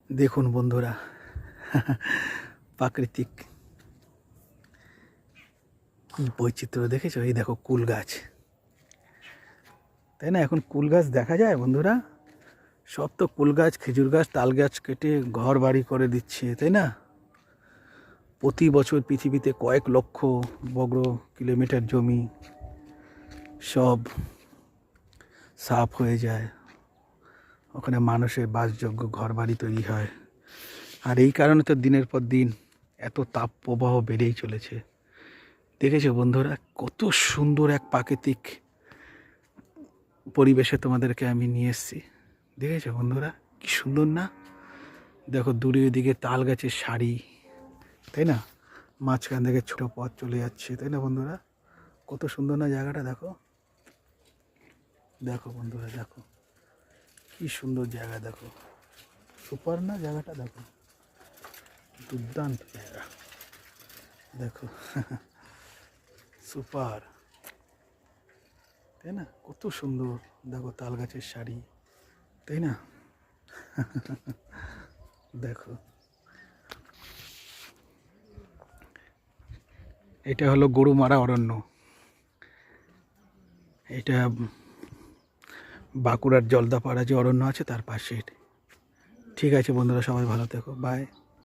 দেখুন বন্ধুরা, প্রাকৃতিক কি বৈচিত্র্য দেখেছো? এই দেখো কুল গাছ, তাই না? এখন কুল গাছ দেখা যায় বন্ধুরা? সব তো কুল গাছ, খেজুর গাছ, তাল গাছ কেটে ঘর বাড়ি করে দিচ্ছে, তাই না? প্রতি বছর পৃথিবীতে কয়েক লক্ষ বর্গ কিলোমিটার জমি সব সাফ হয়ে যায়, ওখানে মানুষের বাসযোগ্য ঘর বাড়ি তৈরি হয়। আর এই কারণে তো দিনের পর দিন এত তাপ প্রবাহ বেড়েই চলেছে। দেখেছো বন্ধুরা, কত সুন্দর এক প্রাকৃতিক পরিবেশে তোমাদেরকে আমি নিয়ে এসেছি। দেখেছো বন্ধুরা, কি সুন্দর না? দেখো দূরে ওইদিকে তাল গাছের সারি, তাই না? মাঝখান থেকে ছোট পথ চলে যাচ্ছে, তাই না বন্ধুরা? কত সুন্দর না জায়গাটা? দেখো দেখো বন্ধুরা, দেখো কি সুন্দর জায়গা, দেখো সুপার না জায়গাটা? দেখো দুর্দান্ত জায়গা, দেখো সুপার, তাই না? কত সুন্দর, দেখো তাল গাছের সারি, তাই না? দেখো, এটা হলো গরুমারা অরণ্য, এটা বাঁকুড়ার জলদাপাড়া যে অরণ্য আছে তার পাশে। ঠিক আছে বন্ধুরা, সবাই ভালো থেকো, বাই।